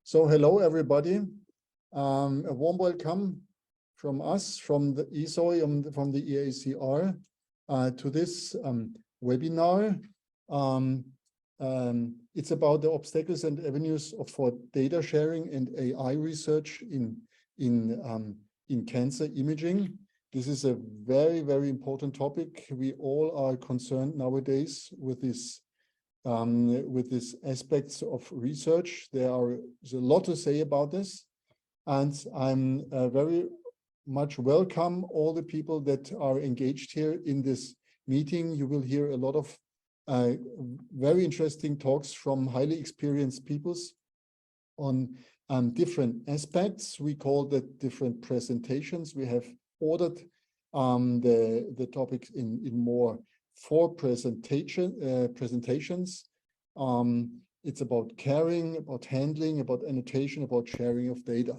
So hello, everybody. A warm welcome from us, from the ESOI, from the EACR, to this webinar. It's about the obstacles and avenues for data sharing and AI research in cancer imaging. This is a very, very important topic. We all are concerned nowadays with these aspects of research. There's a lot to say about this, and I'm very much welcome all the people that are engaged here in this meeting. You will hear a lot of very interesting talks from highly experienced peoples on different aspects. We call that different presentations. We have ordered the topics in more 4 presentations. It's about caring, about handling, about annotation, about sharing of data.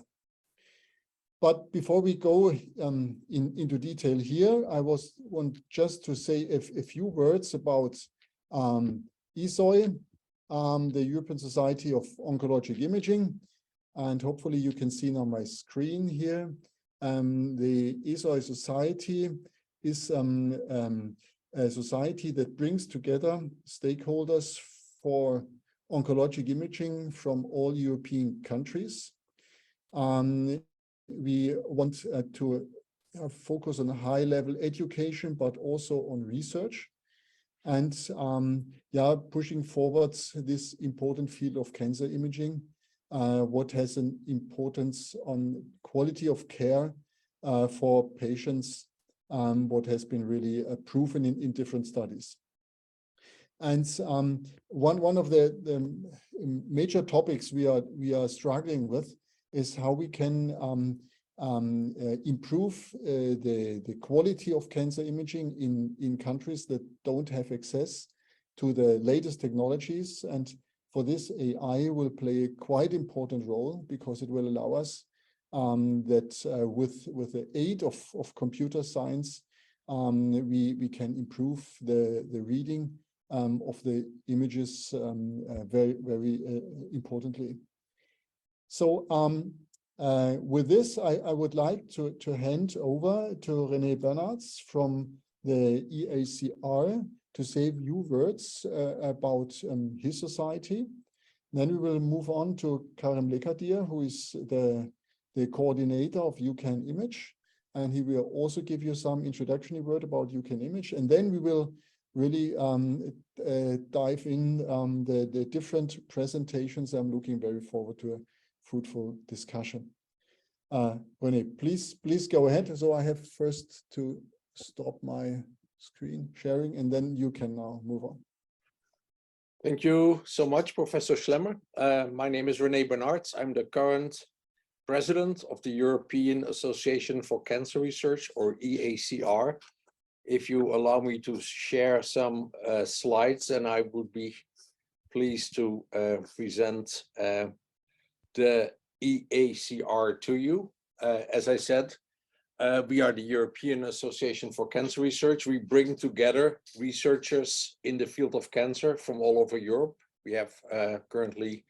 But before we go into detail here, I want just to say a few words about ESOI, the European Society of Oncologic Imaging, and hopefully you can see on my screen here. The ESOI Society is a society that brings together stakeholders for oncologic imaging from all European countries. We want to focus on high-level education, but also on research, and pushing forward this important field of cancer imaging, what has an importance on quality of care for patients, what has been really proven in different studies. And one of the major topics we are struggling with is how we can improve the quality of cancer imaging in countries that don't have access to the latest technologies. And for this, AI will play a quite important role, because it will allow us that with the aid of computer science, we can improve the reading of the images very, very importantly. So with this, I would like to hand over to René Bernards from the EACR to say a few words about his society. Then we will move on to Karim Lekadir, who is the coordinator of EuCanImage, and he will also give you some introductory word about EuCanImage, and then we will really dive in the different presentations. I'm looking very forward to a fruitful discussion. René, please go ahead. So I have first to stop my screen sharing, and then you can now move on. Thank you so much, Professor Schlemmer. My name is René Bernards. I'm the current president of the European Association for Cancer Research, or EACR. If you allow me to share some slides, and I would be pleased to present the EACR to you. As I said, we are the European Association for Cancer Research. We bring together researchers in the field of cancer from all over Europe. We have currently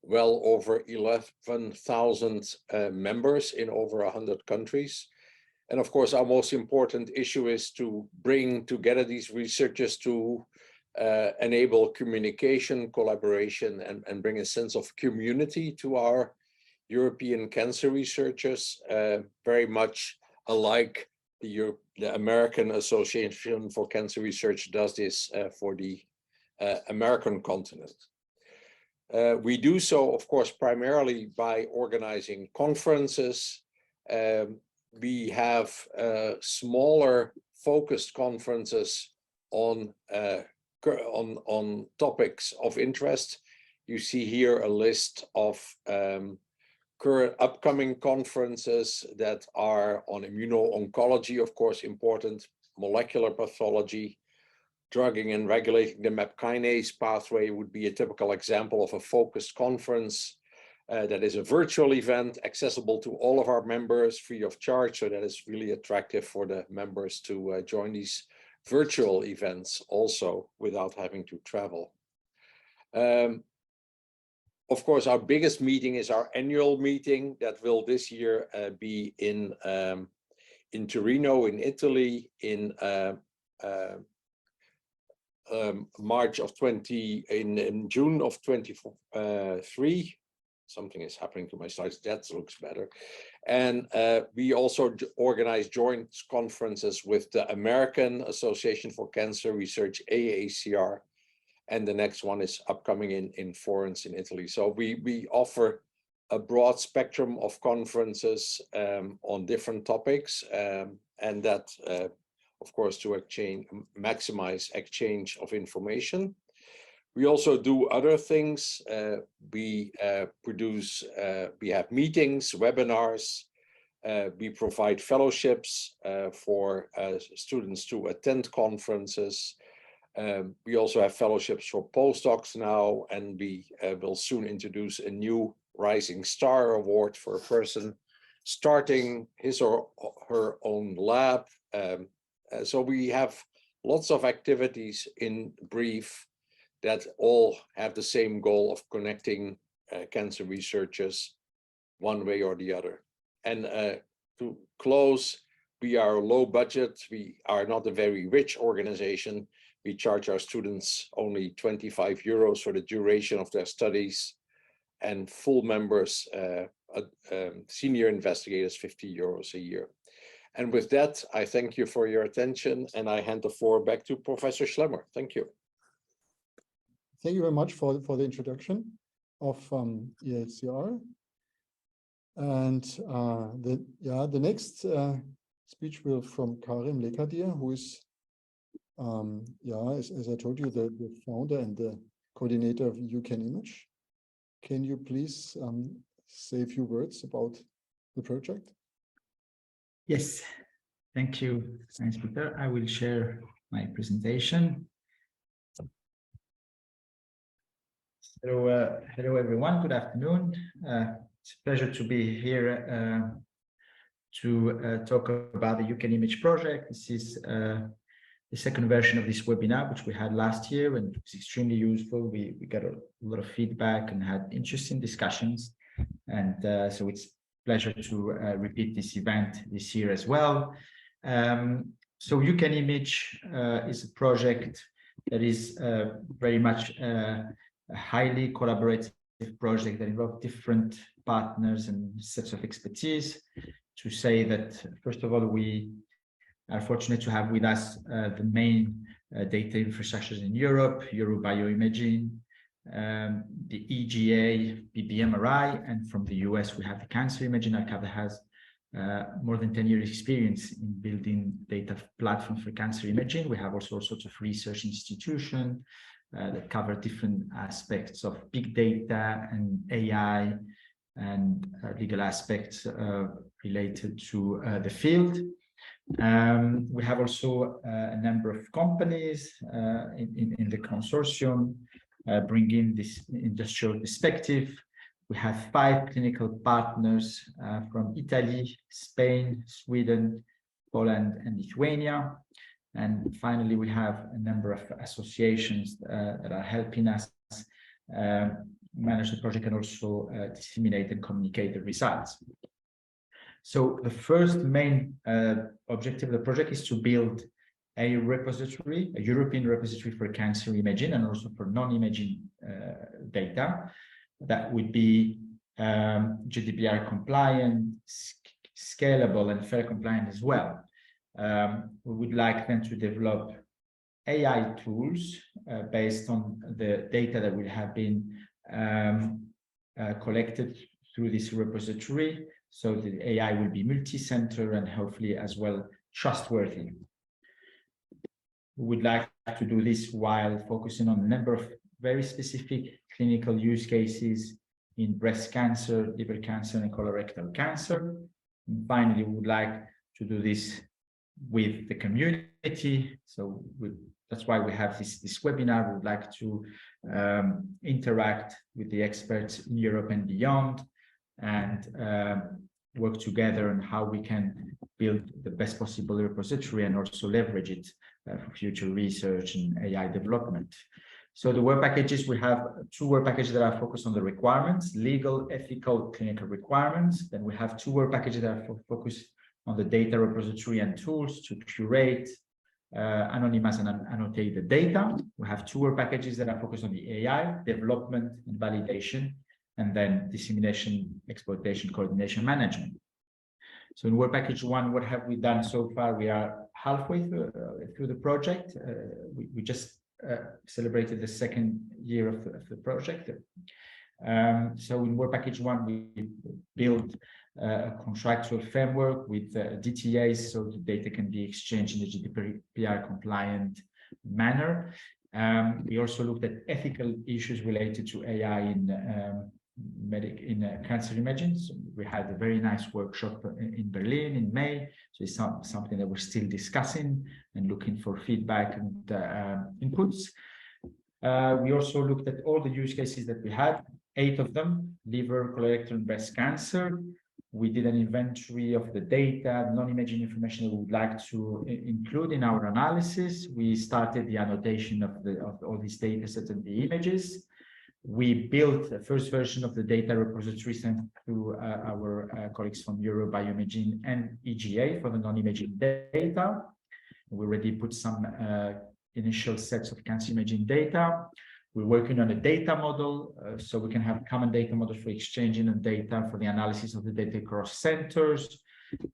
well over 11,000 members in over 100 countries. And of course, our most important issue is to bring together these researchers to enable communication, collaboration, and bring a sense of community to our European cancer researchers, very much alike the American Association for Cancer Research does this for the American continent. We do so, of course, primarily by organizing conferences. We have smaller focused conferences on topics of interest. You see here a list of current upcoming conferences that are on immuno-oncology, of course, important, molecular pathology, drugging and regulating the MAP kinase pathway would be a typical example of a focused conference. That is a virtual event accessible to all of our members free of charge. So that is really attractive for the members to join these virtual events also without having to travel. of course, our biggest meeting is our annual meeting that will this year be in Torino, in Italy, in March of in June of 23. Something is happening to my slides. That looks better. And we also organize joint conferences with the American Association for Cancer Research, EACR. And the next one is upcoming in Florence, in Italy. So we offer a broad spectrum of conferences on different topics, and that, of course, to maximize exchange of information. We also do other things. We have meetings, webinars. We provide fellowships for students to attend conferences. We also have fellowships for postdocs now, and we will soon introduce a new Rising Star Award for a person starting his or her own lab. So we have lots of activities in brief that all have the same goal of connecting cancer researchers one way or the other. And to close, we are low budget. We are not a very rich organization. We charge our students only 25 euros for the duration of their studies, and full members, senior investigators, 50 euros a year. And with that, I thank you for your attention, and I hand the floor back to Professor Schlemmer. Thank you. Thank you very much for the introduction of EACR. And the next speech will from Karim Lekadir, who is, as I told you, the founder and the coordinator of EuCanImage. Can you please say a few words about the project? Yes, thank you, Science Peter. I will share my presentation. So, hello everyone, good afternoon. It's a pleasure to be here to talk about the EuCanImage project. This is the second version of this webinar, which we had last year, and it was extremely useful. We got a lot of feedback and had interesting discussions. And so it's a pleasure to repeat this event this year as well. So EuCanImage is a project that is very much a highly collaborative project that involves different partners and sets of expertise. To say that, first of all, we are fortunate to have with us the main data infrastructures in Europe, Eurobioimaging, the EGA, BBMRI, and from the US, we have the Cancer Imaging Archive that has more than 10 years experience in building data platforms for cancer imaging. We have also all sorts of research institutions that cover different aspects of big data and AI and legal aspects related to the field. We have also a number of companies in the consortium bringing this industrial perspective. We have 5 clinical partners from Italy, Spain, Sweden, Poland, and Lithuania. And finally, we have a number of associations that are helping us manage the project and also disseminate and communicate the results. So the first main objective of the project is to build a repository, a European repository for cancer imaging and also for non-imaging data that would be GDPR compliant, scalable, and FAIR compliant as well. We would like then to develop AI tools based on the data that will have been collected through this repository, so the AI will be multi-center and hopefully as well trustworthy. We would like to do this while focusing on a number of very specific clinical use cases in breast cancer, liver cancer, and colorectal cancer. And finally, we would like to do this with the community. So that's why we have this webinar. We would like to interact with the experts in Europe and beyond, and work together on how we can build the best possible repository and also leverage it for future research and AI development. So the work packages, we have 2 work packages that are focused on the requirements, legal, ethical, clinical requirements. Then we have 2 work packages that are focused on the data repository and tools to curate, anonymize and annotate the data. We have 2 work packages that are focused on the AI, development and validation, and then dissemination, exploitation, coordination, management. So in work package 1, what have we done so far? We are halfway through the project. We just celebrated the 2nd year of the project. So in work package 1, we built a contractual framework with DTAs, so the data can be exchanged in a GDPR compliant manner. We also looked at ethical issues related to AI in cancer imaging. So we had a very nice workshop in Berlin in May. So it's something that we're still discussing and looking for feedback and inputs. We also looked at all the use cases that we had, 8 of them: liver, colorectal, and breast cancer. We did an inventory of the data, non-imaging information that we would like to include in our analysis. We started the annotation of all these data sets and the images. We built the first version of the data repository sent to our colleagues from Bioimaging and EGA for the non-imaging data. We already put some initial sets of cancer imaging data. We're working on a data model, so we can have common data models for exchanging and data for the analysis of the data across centers,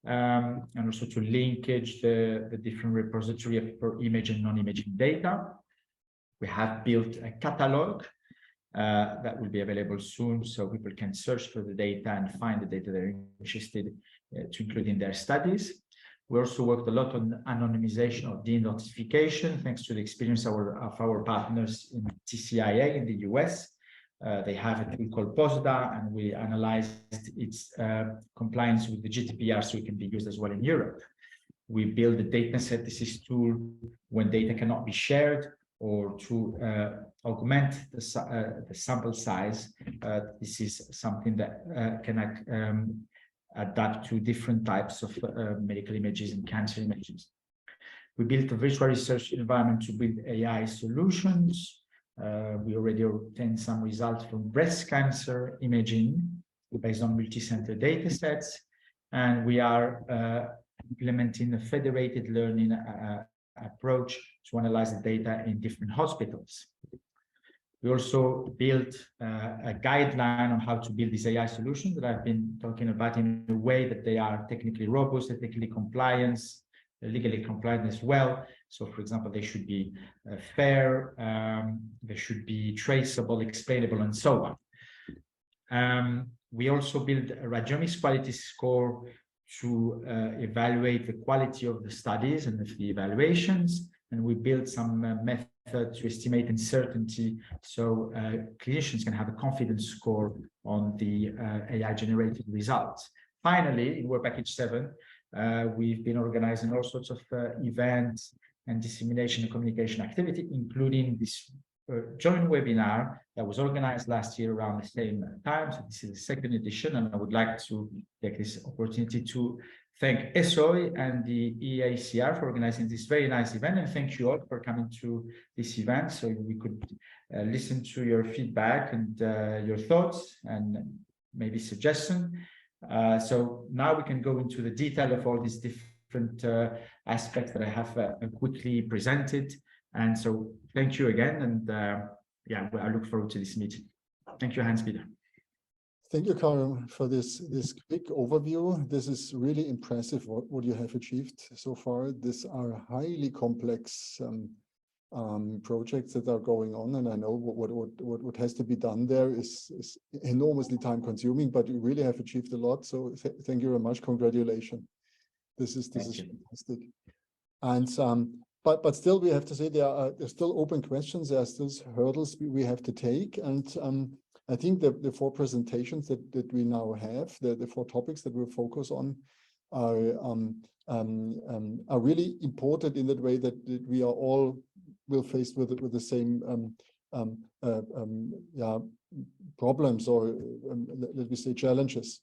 and also to linkage the different repository for image and non-imaging data. We have built a catalog that will be available soon, so people can search for the data and find the data they're interested to include in their studies. We also worked a lot on anonymization or de-notification, thanks to the experience of our partners in TCIA in the US. They have a tool called POSDA, and we analyzed its compliance with the GDPR so it can be used as well in Europe. We built a data synthesis tool when data cannot be shared, or to augment the sample size. This is something that can adapt to different types of medical images and cancer images. We built a virtual research environment to build AI solutions. We already obtained some results from breast cancer imaging based on multi-center data sets, and we are implementing a federated learning approach to analyze the data in different hospitals. We also built a guideline on how to build these AI solutions that I've been talking about in a way that they are technically robust, ethically compliant, legally compliant as well. So, for example, they should be fair, they should be traceable, explainable, and so on. We also built a radiomics quality score to evaluate the quality of the studies and of the evaluations. And we built some method to estimate uncertainty, so clinicians can have a confidence score on the AI-generated results. Finally, in work package 7, we've been organizing all sorts of events and dissemination and communication activity, including this joint webinar that was organized last year around the same time. So this is the 2nd edition, and I would like to take this opportunity to thank ESOI and the EACR for organizing this very nice event, and thank you all for coming to this event so we could listen to your feedback and your thoughts and maybe suggestions. So now we can go into the detail of all these different aspects that I have quickly presented. And so thank you again, and yeah, I look forward to this meeting. Thank you, Hans-Peter. Thank you, Karim, for this quick overview. This is really impressive what you have achieved so far. These are highly complex projects that are going on, and I know what has to be done there is enormously time consuming, but you really have achieved a lot. So thank you very much. Congratulations. This is fantastic. And but still, we have to say there's still open questions. There are still hurdles we have to take, and I think the 4 presentations that we now have, the 4 topics that we'll focus on, are really important in that way that we are all faced with the same problems, or let me say challenges.